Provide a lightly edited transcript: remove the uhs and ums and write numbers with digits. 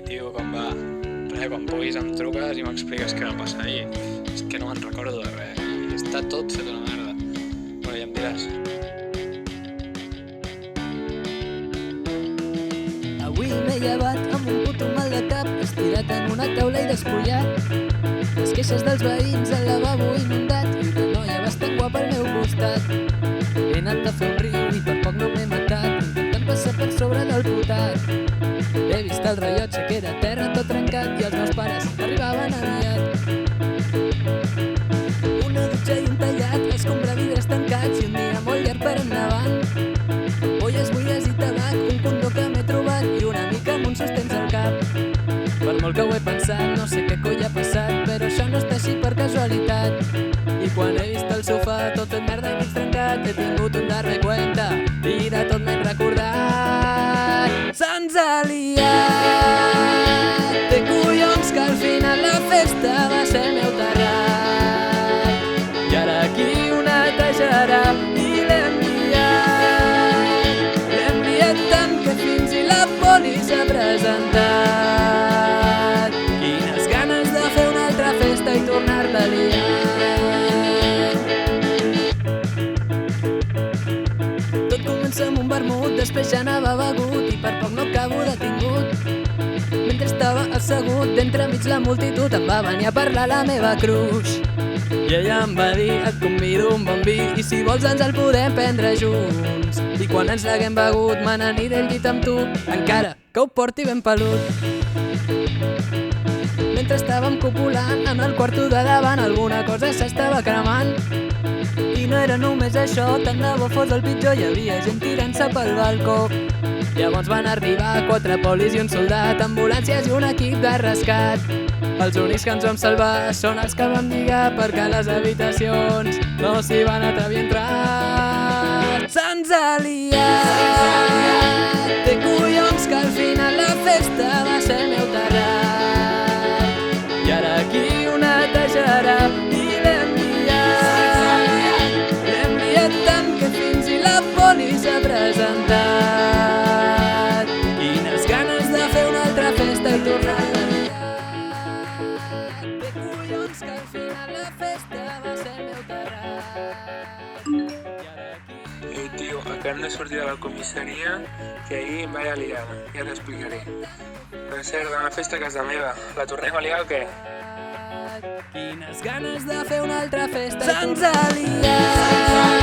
Ei, tio, com va? Res, quan puguis em truques i m'expliques què va passar ahir. És que no me'n recordo de res i està tot fet una merda. Bueno, ja em diràs. Avui m'he llevat amb un puto mal de cap, estirat en una taula i despullat. Les queixes dels veïns al lavabo inundat i una noia bastant guapa al meu costat. He anat a fer un riu i per poc no m'he matat, intentant passar per sobre del putat. He vist el rellotge que era a terra tot trencat i els meus pares arribaven aviat. Una dutxa i un tallat, escombravidres tancats i un dia molt llarg per endavant. Polles buides i tabac, un condó que m'he trobat i una mica amb un sostens al cap. Per molt que ho he pensat, no sé què coi ha passat, però això no està així per casualitat. I quan he vist el sofà tot fet merda i mig trencat, he tingut un darrer cuenta i de tot m'he recordat. Se'ns ha liat, té collons que al final la festa va ser el meu terrat. I ara aquí ho netejarà i l'hem liat tant que fins i la poli s'ha presentat. Quines ganes de fer una altra festa i tornar-la a liar. Tot comença amb un vermut, després ja anava begut i per poc no acabo detingut. Mentre estava assegut d'entremig la multitud em va venir a parlar la meva cruix. I ella em va dir, et convido un bon vi i si vols ens el podem prendre junts. I quan ens l'haguem begut me n'aniré al llit amb tu, encara que ho porti ben pelut. Mentre estàvem copulant en el quarto de davant alguna cosa s'estava cremant. I no era només això, tant de bo fos el pitjor, hi havia gent tirant-se pel balcó. Llavors van arribar 4 polis i un soldat, ambulàncies i un equip de rescat. Els únics que ens vam salvar són els que vam lligar perquè a les habitacions no s'hi van atrevir a entrar. Se'ns ha liat, té collons que al final la festa va ser el meu terrat. I ara aquí ho netejarà i l'hem liat tant que fins i la poli s'ha presentat. Quines ganes de fer una altra festa i tornar-la a liar. Té collons que al final la festa va ser el meu terrat. Ei, tio, acabem de sortir de la comissaria que ahir em vaig liar, ja t'explicaré. Per cert, demà festa a casa meva, la tornem a liar o què? Quines ganes de fer una altra festa. Se'ns ha liat.